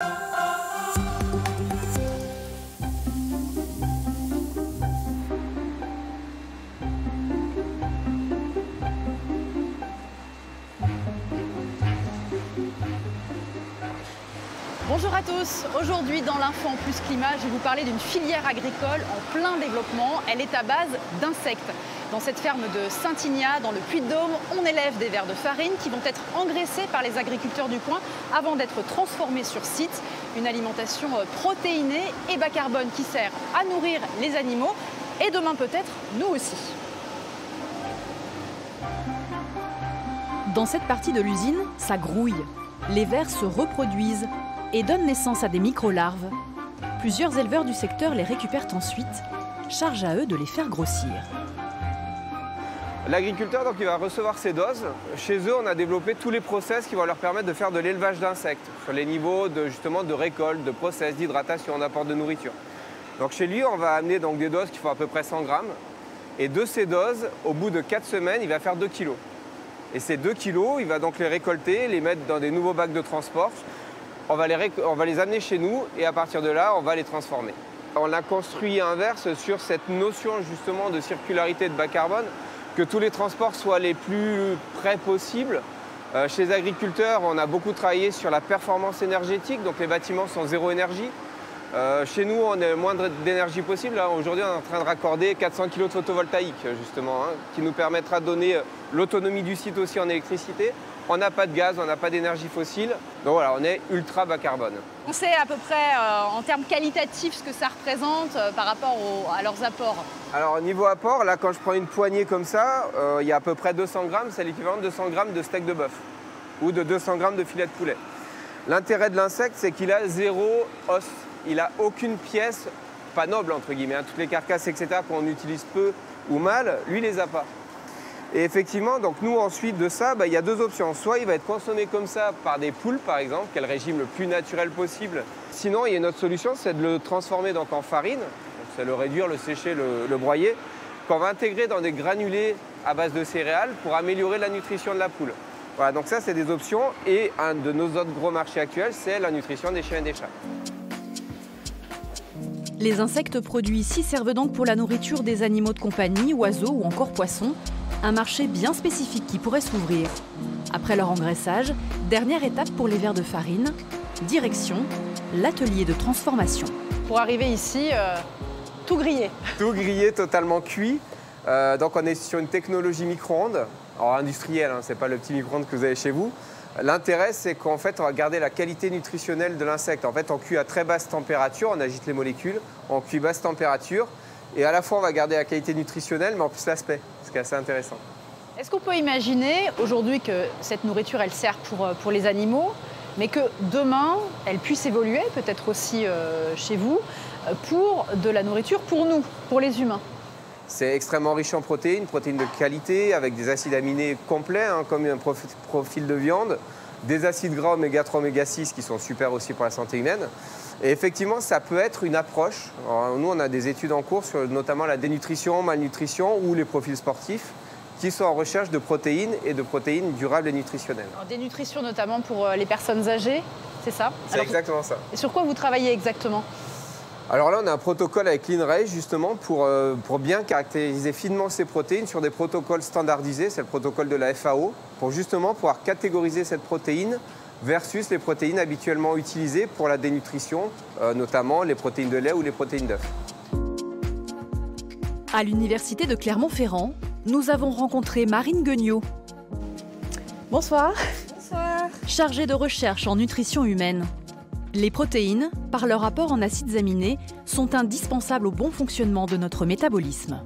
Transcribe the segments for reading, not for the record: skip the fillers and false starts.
Bonjour à tous, aujourd'hui dans l'Info en Plus Climat, je vais vous parler d'une filière agricole en plein développement. Elle est à base d'insectes. Dans cette ferme de Saint-Ignat, dans le Puy-de-Dôme, on élève des vers de farine qui vont être engraissés par les agriculteurs du coin avant d'être transformés sur site. Une alimentation protéinée et bas carbone qui sert à nourrir les animaux et demain peut-être nous aussi. Dans cette partie de l'usine, ça grouille. Les vers se reproduisent et donnent naissance à des micro-larves. Plusieurs éleveurs du secteur les récupèrent ensuite, charge à eux de les faire grossir. L'agriculteur, donc, il va recevoir ces doses. Chez eux, on a développé tous les process qui vont leur permettre de faire de l'élevage d'insectes, sur les niveaux justement de récolte, de process, d'hydratation, d'apport de nourriture. Donc chez lui, on va amener donc, des doses qui font à peu près 100 grammes. Et de ces doses, au bout de 4 semaines, il va faire 2 kilos. Et ces 2 kilos, il va donc les récolter, les mettre dans des nouveaux bacs de transport. On va les amener chez nous et à partir de là, on va les transformer. On a construit inverse sur cette notion justement de circularité de bas carbone, que tous les transports soient les plus près possibles. Chez les agriculteurs, on a beaucoup travaillé sur la performance énergétique, donc les bâtiments sont zéro énergie. Chez nous, on est le moins d'énergie possible. Aujourd'hui, on est en train de raccorder 400 kg de photovoltaïque, justement, qui nous permettra de donner l'autonomie du site aussi en électricité. On n'a pas de gaz, on n'a pas d'énergie fossile. Donc voilà, on est ultra bas carbone. On sait à peu près en termes qualitatifs ce que ça représente par rapport à leurs apports. Alors niveau apport, là quand je prends une poignée comme ça, il y a à peu près 200 grammes, c'est l'équivalent de 200 grammes de steak de bœuf ou de 200 grammes de filet de poulet. L'intérêt de l'insecte, c'est qu'il a zéro os. Il n'a aucune pièce, pas noble entre guillemets, toutes les carcasses, etc., qu'on utilise peu ou mal, lui, il les a pas. Et effectivement, donc nous ensuite de ça, il y a deux options. Soit il va être consommé comme ça par des poules par exemple, qui est le régime le plus naturel possible. Sinon, il y a une autre solution, c'est de le transformer donc, en farine, c'est le réduire, le sécher, le broyer, qu'on va intégrer dans des granulés à base de céréales pour améliorer la nutrition de la poule. Voilà, donc ça c'est des options. Et un de nos autres gros marchés actuels, c'est la nutrition des chiens et des chats. Les insectes produits ici servent donc pour la nourriture des animaux de compagnie, oiseaux ou encore poissons. Un marché bien spécifique qui pourrait s'ouvrir. Après leur engraissage, dernière étape pour les vers de farine, direction l'atelier de transformation. Pour arriver ici, tout grillé. Tout grillé, totalement cuit. Donc on est sur une technologie micro-ondes, alors industrielle, c'est pas le petit micro-ondes que vous avez chez vous. L'intérêt, c'est qu'en fait, on va garder la qualité nutritionnelle de l'insecte. En fait, on cuit à très basse température, on agite les molécules, on cuit basse température. Et à la fois, on va garder la qualité nutritionnelle, mais en plus l'aspect, ce qui est assez intéressant. Est-ce qu'on peut imaginer aujourd'hui que cette nourriture, elle sert pour les animaux, mais que demain, elle puisse évoluer, peut-être aussi chez vous, pour de la nourriture pour nous, pour les humains? C'est extrêmement riche en protéines de qualité, avec des acides aminés complets, comme un profil de viande, des acides gras oméga 3, oméga 6 qui sont super aussi pour la santé humaine. Et effectivement, ça peut être une approche. Alors, nous, on a des études en cours sur notamment la dénutrition, malnutrition ou les profils sportifs qui sont en recherche de protéines et de protéines durables et nutritionnelles. Alors, dénutrition notamment pour les personnes âgées, c'est ça? C'est exactement ça. Et sur quoi vous travaillez exactement? Alors là, on a un protocole avec l'INRAE justement pour bien caractériser finement ces protéines sur des protocoles standardisés. C'est le protocole de la FAO pour justement pouvoir catégoriser cette protéine versus les protéines habituellement utilisées pour la dénutrition, notamment les protéines de lait ou les protéines d'œufs. À l'université de Clermont-Ferrand, nous avons rencontré Marine Guignot. Bonsoir. Bonsoir. Chargée de recherche en nutrition humaine. Les protéines, par leur apport en acides aminés, sont indispensables au bon fonctionnement de notre métabolisme.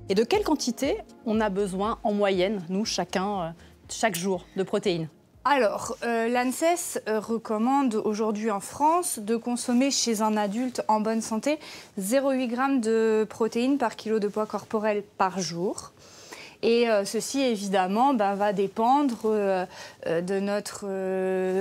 Et de quelle quantité on a besoin en moyenne, nous, chacun, chaque jour, de protéines? Alors, l'ANSES recommande aujourd'hui en France de consommer chez un adulte en bonne santé 0,8 g de protéines par kilo de poids corporel par jour. Et ceci, évidemment, va dépendre de notre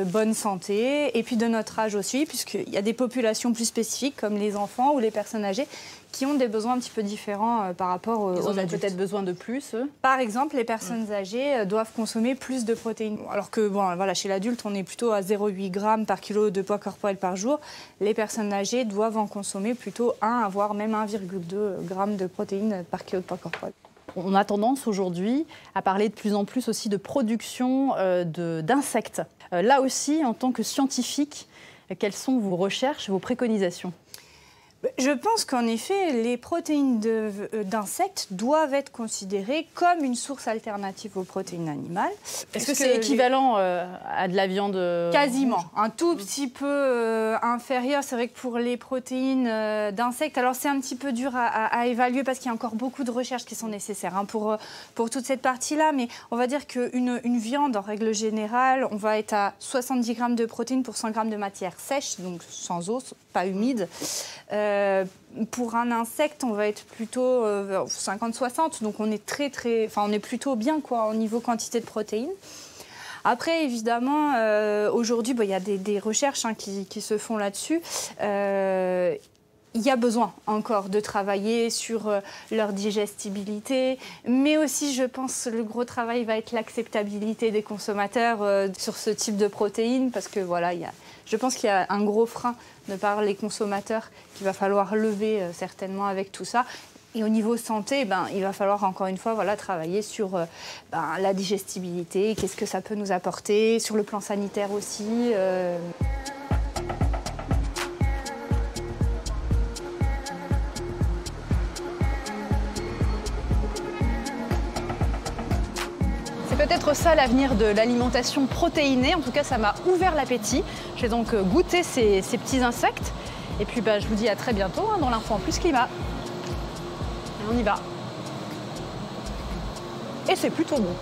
bonne santé et puis de notre âge aussi, puisqu'il y a des populations plus spécifiques, comme les enfants ou les personnes âgées, qui ont des besoins un petit peu différents par rapport aux adultes. Ils ont peut-être besoin de plus, eux. Par exemple, les personnes âgées doivent consommer plus de protéines. Alors que chez l'adulte, on est plutôt à 0,8 g par kilo de poids corporel par jour. Les personnes âgées doivent en consommer plutôt 1, voire même 1,2 g de protéines par kilo de poids corporel. On a tendance aujourd'hui à parler de plus en plus aussi de production d'insectes. Là aussi, en tant que scientifique, quelles sont vos recherches, vos préconisations ? Je pense qu'en effet, les protéines d'insectes doivent être considérées comme une source alternative aux protéines animales. Est-ce que c'est équivalent à de la viande Quasiment. Un tout petit peu inférieur. C'est vrai que pour les protéines d'insectes, alors c'est un petit peu dur à évaluer parce qu'il y a encore beaucoup de recherches qui sont nécessaires pour toute cette partie-là. Mais on va dire qu'une viande, en règle générale, on va être à 70 g de protéines pour 100 g de matière sèche, donc sans eau, pas humide. Pour un insecte, on va être plutôt 50-60, donc on est on est plutôt bien au niveau quantité de protéines. Après, évidemment, aujourd'hui, il y a des recherches qui se font là-dessus. Il y a besoin encore de travailler sur leur digestibilité, mais aussi, je pense, le gros travail va être l'acceptabilité des consommateurs sur ce type de protéines, parce que je pense qu'il y a un gros frein de par les consommateurs qu'il va falloir lever certainement avec tout ça. Et au niveau santé, il va falloir encore une fois travailler sur la digestibilité, qu'est-ce que ça peut nous apporter, sur le plan sanitaire aussi. Peut-être ça l'avenir de l'alimentation protéinée. En tout cas, ça m'a ouvert l'appétit. Je vais donc goûter ces petits insectes. Et puis, je vous dis à très bientôt dans l'Info en Plus Climat. Et on y va. Et c'est plutôt bon.